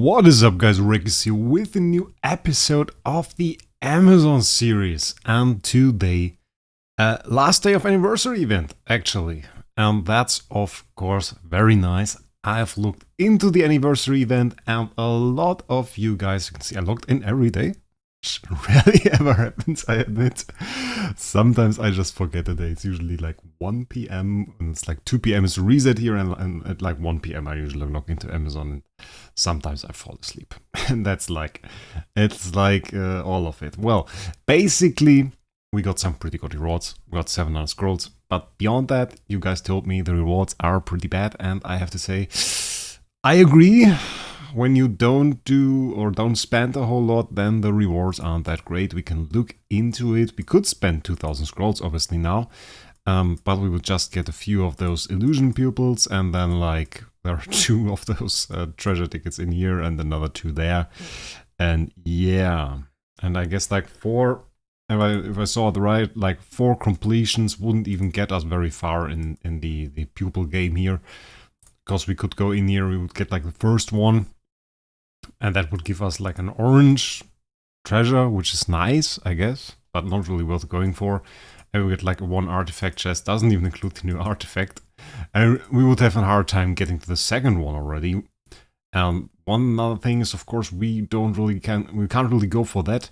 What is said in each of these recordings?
What is up, guys? Wraec here with a new episode of the Amazon series, and today, last day of anniversary event actually, and that's of course very nice. I've looked into the anniversary event, and a lot of you guys, you can see I logged in every day. Rarely ever happens, I admit. Sometimes I just forget the day. It's usually like 1 p.m. and it's like 2 p.m. is reset here, and at like 1 p.m. I usually log into Amazon. Sometimes I fall asleep. And that's like, it's like all of it. Well, basically, we got some pretty good rewards. We got 700 scrolls. But beyond that, you guys told me the rewards are pretty bad. And I have to say, I agree. When you don't do or don't spend a whole lot, then the rewards aren't that great. We can look into it. We could spend 2000 scrolls obviously now, but we would just get a few of those illusion pupils, and then like there are 2 of those treasure tickets in here and another 2 there. And yeah, and I guess like 4, if I saw it right, like 4 completions wouldn't even get us very far in the pupil game here. Because we could go in here, we would get like the first one, and that would give us like an orange treasure, which is nice, I guess, but not really worth going for. And we get like a 1 artifact chest, doesn't even include the new artifact. And we would have a hard time getting to the second one already. And one other thing is, of course, we can't really go for that.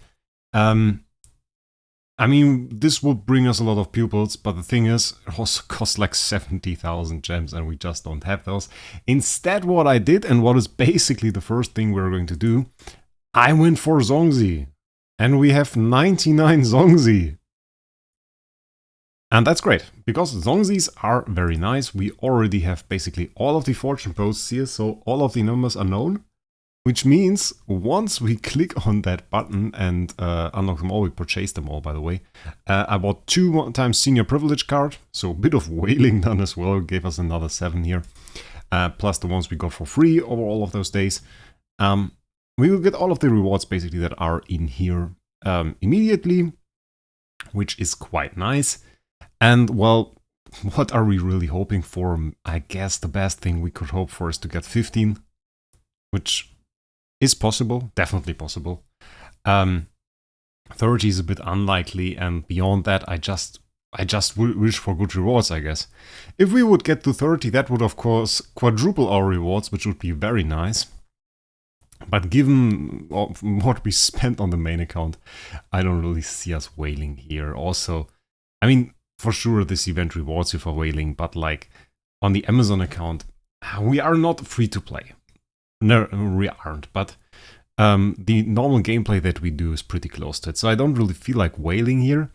I mean, this would bring us a lot of pupils, but the thing is, it also costs like 70,000 gems, and we just don't have those. Instead, what I did, and what is basically the first thing we're going to do, I went for Zongzi. And we have 99 Zongzi. And that's great, because Zongzis are very nice. We already have basically all of the fortune posts here, so all of the numbers are known. Which means, once we click on that button and unlock them all, we purchased them all, by the way. I bought 2 times senior privilege card, so a bit of whaling done as well, gave us another 7 here. Plus the ones we got for free over all of those days. We will get all of the rewards, basically, that are in here immediately, which is quite nice. And, well, what are we really hoping for? I guess the best thing we could hope for is to get 15, which is possible, definitely possible. 30 is a bit unlikely, and beyond that, I just wish for good rewards, I guess. If we would get to 30, that would of course quadruple our rewards, which would be very nice. But given what we spent on the main account, I don't really see us whaling here. Also, I mean, for sure this event rewards you for whaling, but like on the Amazon account, we are not free to play. No, we aren't, but the normal gameplay that we do is pretty close to it, so I don't really feel like whaling here.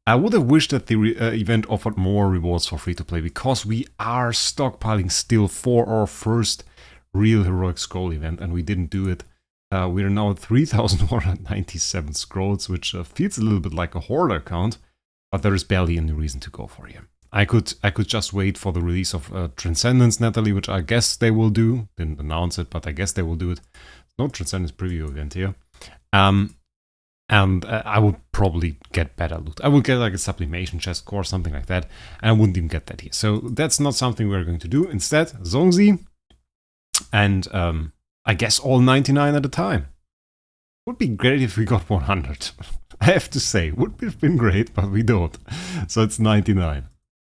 I would have wished that the event offered more rewards for free-to-play, because we are stockpiling still for our first real heroic scroll event, and we didn't do it. We are now at 3,197 scrolls, which feels a little bit like a hoarder account, but there is barely any reason to go for here. I could just wait for the release of Transcendence, Natalie, which I guess they will do. Didn't announce it, but I guess they will do it. No Transcendence preview event here. And I would probably get better loot. I would get like a sublimation chest core, something like that. And I wouldn't even get that here. So that's not something we're going to do. Instead, Zongzi. And I guess all 99 at a time. Would be great if we got 100. I have to say, would have been great, but we don't. So it's 99.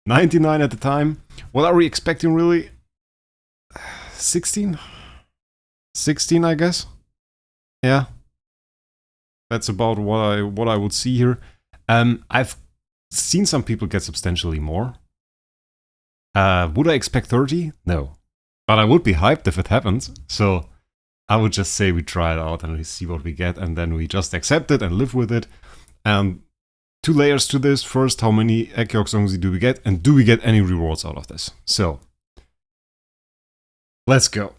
99 at the time. What are we expecting really? 16? 16, I guess. Yeah. That's about what I would see here. I've seen some people get substantially more. Would I expect 30? No. But I would be hyped if it happens. So I would just say we try it out and we see what we get, and then we just accept it and live with it. And 2 layers to this. First, how many Ekiok Zongzi do we get? And do we get any rewards out of this? So, let's go.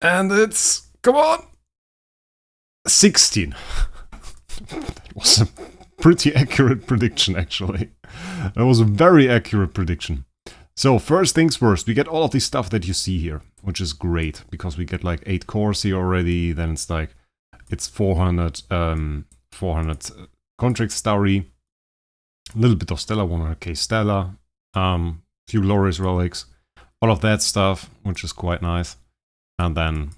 And it's, come on, 16. That was a pretty accurate prediction, actually. That was a very accurate prediction. So, first things first, we get all of the stuff that you see here, which is great, because we get like 8 cores here already. Then it's like, it's 400 contract story, a little bit of Stella, 100k Stella, few Loris relics, all of that stuff, which is quite nice. And then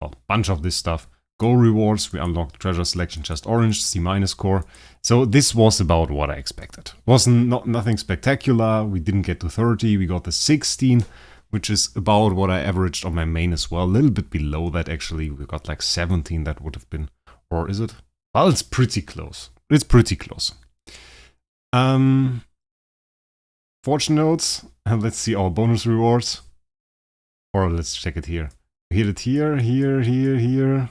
well, bunch of this stuff. Goal rewards, we unlocked treasure selection chest orange, C- core. So this was about what I expected. Wasn't nothing spectacular. We didn't get to 30, we got the 16, which is about what I averaged on my main as well. A little bit below that actually. We got like 17, that would have been, or is it? Well, it's pretty close. It's pretty close. Fortune notes, and let's see our bonus rewards. Or let's check it here. We hit it here, here, here, here.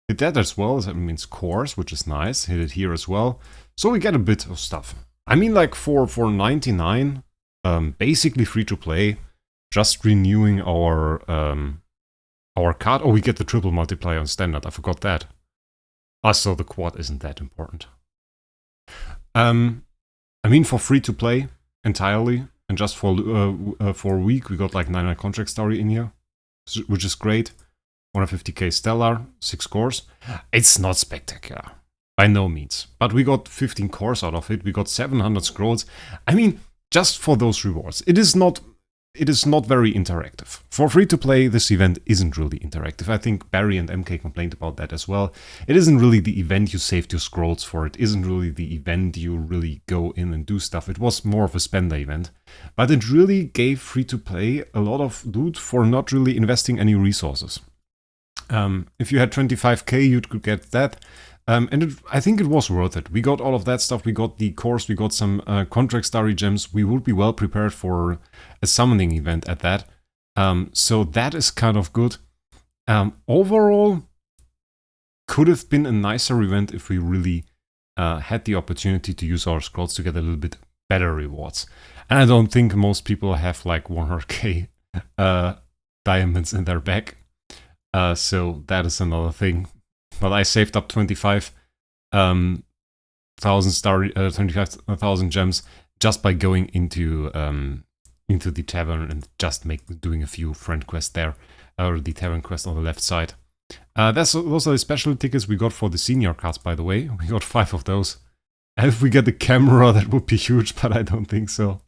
Hit that as well, that means cores, which is nice. Hit it here as well. So we get a bit of stuff. I mean, like for 99, basically free to play, just renewing our card. Oh, we get the triple multiplier on standard, I forgot that. So the quad isn't that important. I mean, for free to play entirely, and just for a week, we got like 9 contract story in here, which is great. 150k stellar, 6 cores. It's not spectacular, by no means. But we got 15 cores out of it. We got 700 scrolls. I mean, just for those rewards. It is not very interactive. For free to play, this event isn't really interactive. I think Barry and MK complained about that as well. It isn't really the event you saved your scrolls for. It isn't really the event you really go in and do stuff. It was more of a spender event. But it really gave free to play a lot of loot for not really investing any resources. If you had 25k, you could get that. And I think it was worth it. We got all of that stuff. We got the cores. We got some contract starry gems. We would be well prepared for a summoning event at that. So that is kind of good. Overall, could have been a nicer event if we really had the opportunity to use our scrolls to get a little bit better rewards. And I don't think most people have like 100k diamonds in their bag. So that is another thing. But I saved up 25,000 gems just by going into the tavern and just doing a few friend quests there, or the tavern quest on the left side. Those are the special tickets we got for the senior cards, by the way. We got 5 of those. And if we get the camera, that would be huge, but I don't think so.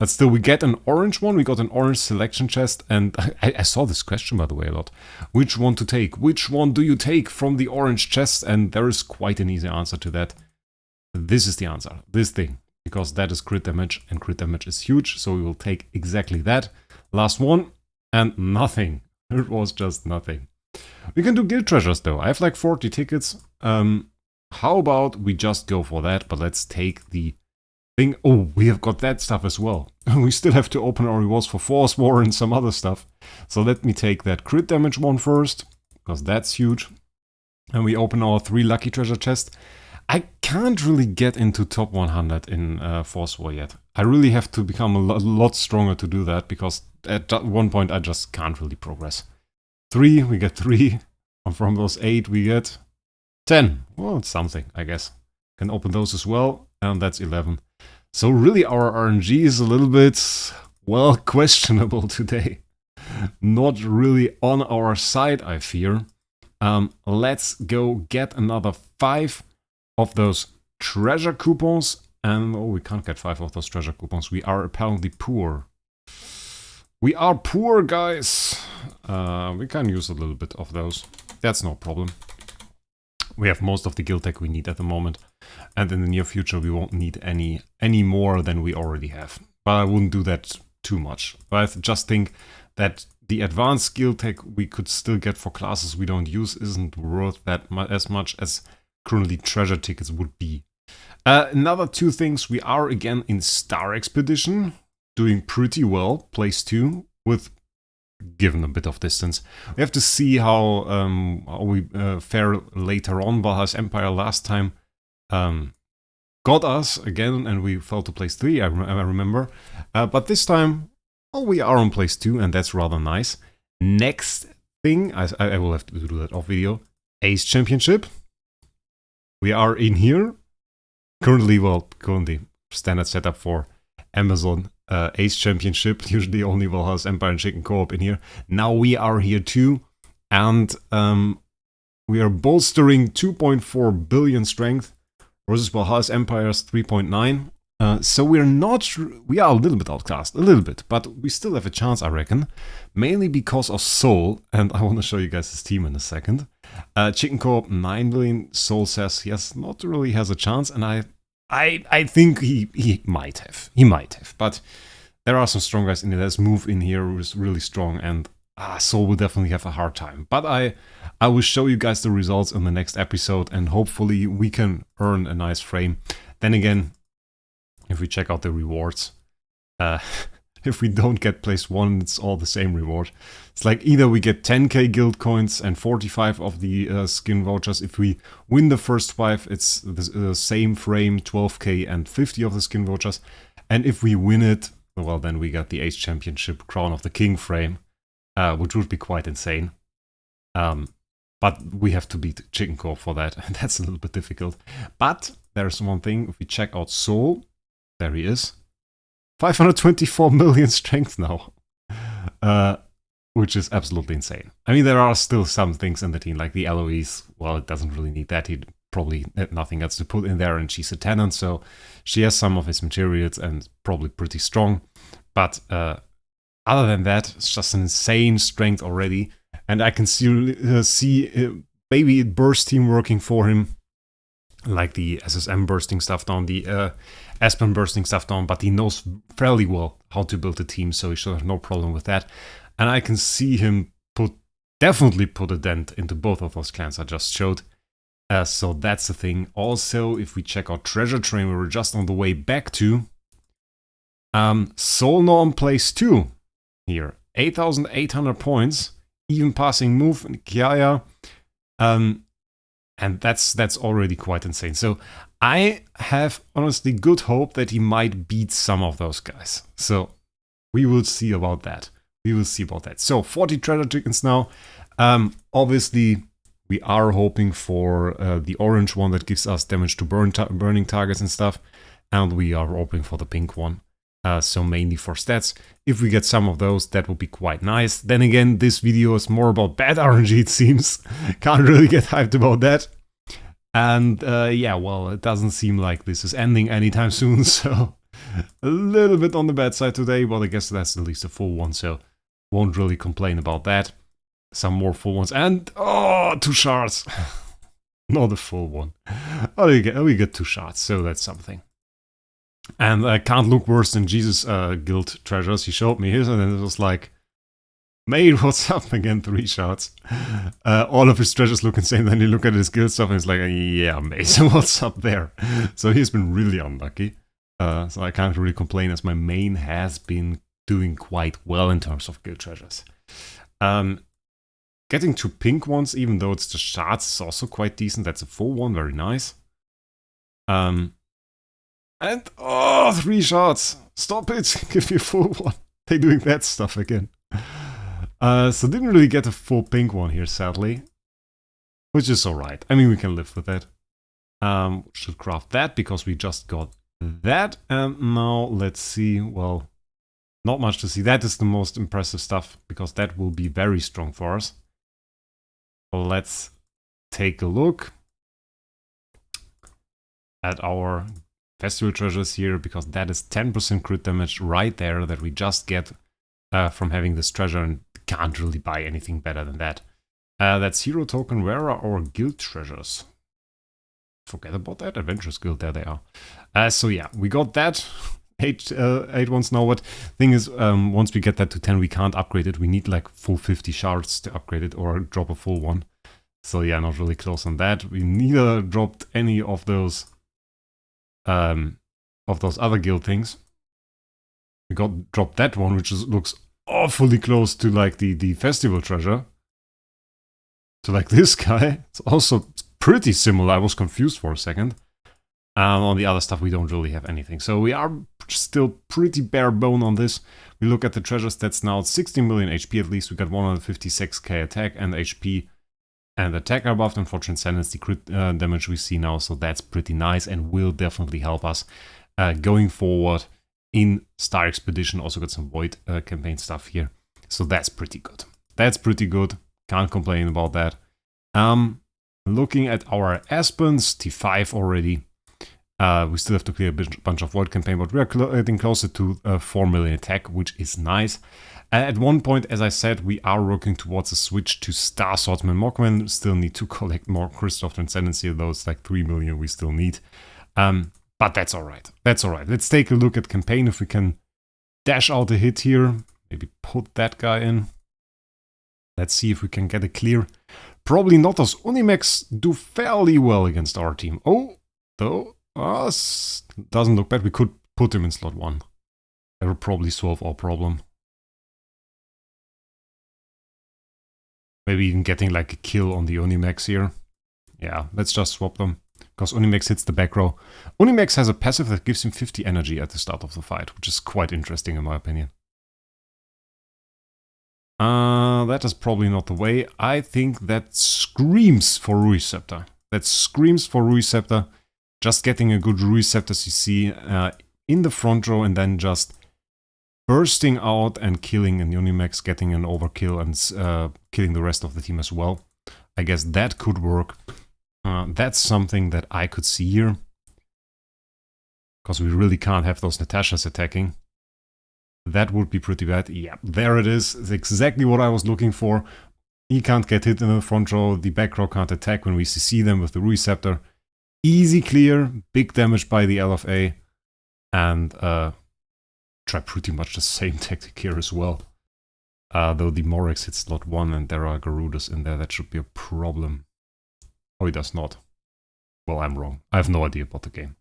But still, we get an orange one. We got an orange selection chest. And I saw this question, by the way, a lot. Which one to take? Which one do you take from the orange chest? And there is quite an easy answer to that. This is the answer. This thing. Because that is crit damage. And crit damage is huge. So we will take exactly that. Last one. And nothing. It was just nothing. We can do guild treasures, though. I have like 40 tickets. How about we just go for that? But let's take the thing. Oh, we have got that stuff as well. We still have to open our rewards for Force War and some other stuff. So let me take that crit damage one first, because that's huge. And we open our 3 lucky treasure chests. I can't really get into top 100 in Force War yet. I really have to become a lot stronger to do that, because at one point I just can't really progress. 3, we get 3. And from those 8 we get 10. Well, it's something, I guess. Can open those as well. And that's 11. So really our RNG is a little bit, well, questionable today. Not really on our side, I fear. Let's go get another 5 of those treasure coupons. And oh, we can't get 5 of those treasure coupons. We are apparently poor. We are poor, guys. We can use a little bit of those. That's no problem. We have most of the guild tech we need at the moment. And in the near future, we won't need any more than we already have. But I wouldn't do that too much. But I just think that the advanced skill tech we could still get for classes we don't use isn't worth that as much as currently treasure tickets would be. Another 2 things. We are again in Star Expedition. Doing pretty well. Place 2 with given a bit of distance. We have to see how we fare later on. Valhalla's Empire last time got us again, and we fell to place 3, I remember. But this time, oh, we are on place 2, and that's rather nice. Next thing, I will have to do that off video. Ace Championship. We are in here. Currently standard setup for Amazon Ace Championship. Usually only Valhalla's Empire and Chicken Co-op in here. Now we are here too. And we are bolstering 2.4 billion strength versus Valhalla's Empire's 3.9. So we are a little bit outclassed, a little bit, but we still have a chance, I reckon. Mainly because of Soul, and I want to show you guys his team in a second. Chicken Corp, 9 million. Soul says he not really has a chance, and I think he might have. He might have, but there are some strong guys in there. There's Move in here who is really strong, and Soul will definitely have a hard time. But I will show you guys the results in the next episode, and hopefully we can earn a nice frame. Then again, if we check out the rewards, if we don't get place 1, it's all the same reward. It's like either we get 10k guild coins and 45 of the skin vouchers. If we win the first 5, it's the same frame, 12k and 50 of the skin vouchers. And if we win it, well, then we got the Ace Championship Crown of the King frame, which would be quite insane. But we have to beat Chicken Corp for that, and that's a little bit difficult. But there's one thing, if we check out Soul, there he is. 524 million strength now. Which is absolutely insane. I mean, there are still some things in the team, like the Eloise. Well, it doesn't really need that. He probably had nothing else to put in there, and she's a tenant, so she has some of his materials and probably pretty strong. But other than that, it's just an insane strength already. And I can see maybe burst team working for him, like the SSM bursting stuff down, the Aspen bursting stuff down, but he knows fairly well how to build a team, so he should have no problem with that. And I can see him definitely put a dent into both of those clans I just showed. So that's the thing. Also, if we check out Treasure Train, we were just on the way back to Soul now in place 2 here. 8,800 points, even passing Move and Kiaya. And that's already quite insane. So I have honestly good hope that he might beat some of those guys. So we will see about that. So 40 treasure chickens now. Obviously, we are hoping for the orange one that gives us damage to burning targets and stuff. And we are hoping for the pink one. So mainly for stats. If we get some of those, that would be quite nice. Then again, this video is more about bad RNG, it seems. Can't really get hyped about that. And yeah, well, it doesn't seem like this is ending anytime soon, so a little bit on the bad side today, but I guess that's at least a full one, so won't really complain about that. Some more full ones, and oh, 2 shards. Not a full one. Oh, we get 2 shards, so that's something. And I can't look worse than Jesus guild treasures. He showed me his, and then it was like, mate, what's up again? 3 shots. All of his treasures look insane. Then you look at his guild stuff and it's like, yeah, mate, what's up there? So he's been really unlucky. So I can't really complain, as my main has been doing quite well in terms of guild treasures. Getting 2 pink ones, even though it's the shards, is also quite decent. That's a full one, very nice. And oh, 3 shots. Stop it. Give me a full one. They're doing that stuff again. So didn't really get a full pink one here, sadly. Which is alright. I mean, we can live with that. Should craft that, because we just got that. And now, let's see. Well, not much to see. That is the most impressive stuff, because that will be very strong for us. Let's take a look at our festival treasures here, because that is 10% crit damage right there that we just get from having this treasure, and can't really buy anything better than that. That's hero token. Where are our guild treasures? Forget about that. Adventurous guild, there they are. So yeah, we got that. 8 ones now. But thing is, once we get that to 10, we can't upgrade it. We need like full 50 shards to upgrade it, or drop a full one. So yeah, not really close on that. We neither dropped any of those other guild things. We dropped that one, which looks awfully close to like the festival treasure. So like this guy, it's also pretty similar. I was confused for a second. On the other stuff, we don't really have anything. So we are still pretty bare bone on this. We look at the treasure stats now. It's 16 million HP at least. We got 156k attack and HP. And attack are buffed, and for Transcendence, the crit damage we see now. So that's pretty nice and will definitely help us going forward in Star Expedition. Also got some Void campaign stuff here. So that's pretty good. That's pretty good. Can't complain about that. Looking at our Aspens, T5 already. We still have to clear a bunch of Void campaign, but we are getting closer to 4 million attack, which is nice. At one point, as I said, we are working towards a switch to Star Swordsman. Mogman still need to collect more Crystal of Transcendency, those like 3 million we still need. But that's alright. That's alright. Let's take a look at campaign if we can dash out a hit here. Maybe put that guy in. Let's see if we can get a clear. Probably not, as Unimex do fairly well against our team. Oh, though, doesn't look bad. We could put him in slot 1. That would probably solve our problem. Maybe even getting like a kill on the Unimex here. Yeah, let's just swap them. Because Unimex hits the back row. Unimex has a passive that gives him 50 energy at the start of the fight, which is quite interesting in my opinion. That is probably not the way. I think that screams for Ruiceptor. That screams for Ruiceptor. Just getting a good Ruiceptor CC in the front row and then just bursting out and killing an Unimex, getting an overkill and killing the rest of the team as well. I guess that could work. That's something that I could see here. Because we really can't have those Natashas attacking. That would be pretty bad. Yeah, there it is. It's exactly what I was looking for. He can't get hit in the front row. The back row can't attack when we CC them with the Ruiceptor. Easy clear. Big damage by the LFA. And try pretty much the same tactic here as well. Though the Morex hits slot 1 and there are Garudas in there. That should be a problem. Oh, he does not. Well, I'm wrong. I have no idea about the game.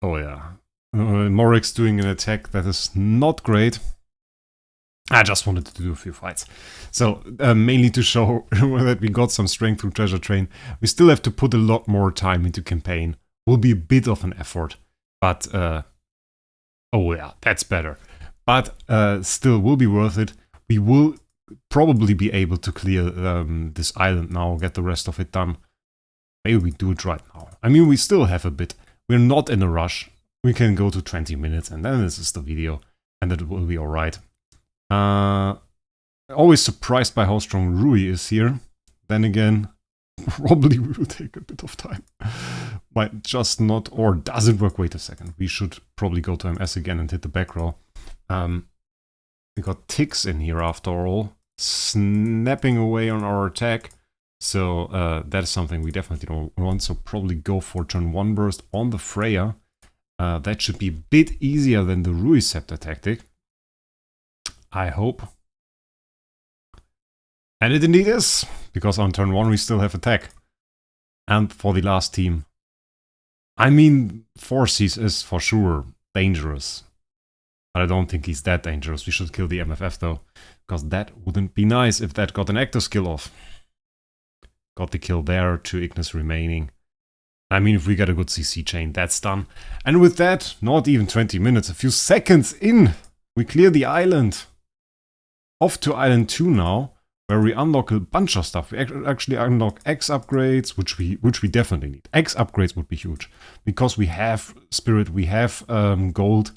Oh yeah. Morex doing an attack that is not great. I just wanted to do a few fights. So, mainly to show that we got some strength through Treasure Train. We still have to put a lot more time into campaign. Will be a bit of an effort. But, oh yeah, that's better. But, still will be worth it. We will probably be able to clear this island now, get the rest of it done. Maybe we do it right now. I mean, we still have a bit. We're not in a rush. We can go to 20 minutes and then this is the video. And it will be alright. Always surprised by how strong Rui is here. Then again, probably will take a bit of time. Might just not, or doesn't work. Wait a second. We should probably go to MS again and hit the back row. We got ticks in here after all. Snapping away on our attack. So that is something we definitely don't want. So probably go for turn 1 burst on the Freya. That should be a bit easier than the Ruiceptor tactic. I hope. And it indeed is. Because on turn 1 we still have attack. And for the last team. I mean, Forces is for sure dangerous. But I don't think he's that dangerous. We should kill the MFF though. Because that wouldn't be nice if that got an active skill off. Got the kill there, 2 Ignis remaining. I mean, if we get a good CC chain, that's done. And with that, not even 20 minutes, a few seconds in, we clear the island. Off to Island 2 now, where we unlock a bunch of stuff. We actually unlock X upgrades, which we definitely need. X upgrades would be huge. Because we have Spirit, we have Gold.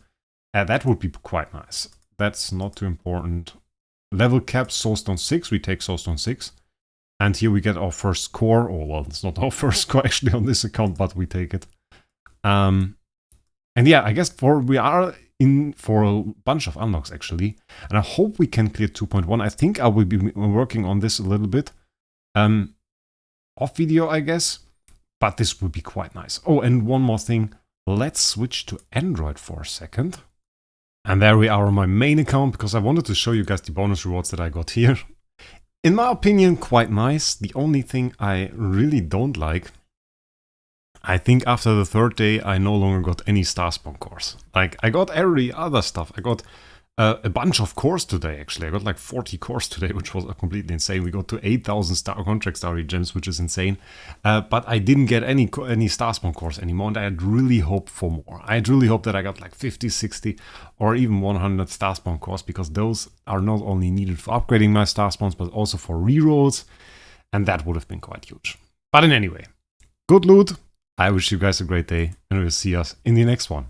That would be quite nice. That's not too important. Level cap, Soulstone 6, we take Soulstone 6. And here we get our first core. Oh, well, it's not our first core actually on this account, but we take it. And yeah, I guess we are in for a bunch of unlocks actually. And I hope we can clear 2.1. I think I will be working on this a little bit. Off video, I guess. But this would be quite nice. Oh, and one more thing. Let's switch to Android for a second. And there we are on my main account, because I wanted to show you guys the bonus rewards that I got here. In my opinion, quite nice. The only thing I really don't like, I think after the 3rd day, I no longer got any star spawn cores. Like, I got every other stuff. I got a bunch of cores today, actually. I got like 40 cores today, which was completely insane. We got to 8,000 contract starry gems, which is insane. But I didn't get any star spawn cores anymore, and I had really hoped for more. I had really hoped that I got like 50, 60, or even 100 star spawn cores, because those are not only needed for upgrading my star spawns, but also for rerolls, and that would have been quite huge. But in any way, good loot. I wish you guys a great day, and we'll see us in the next one.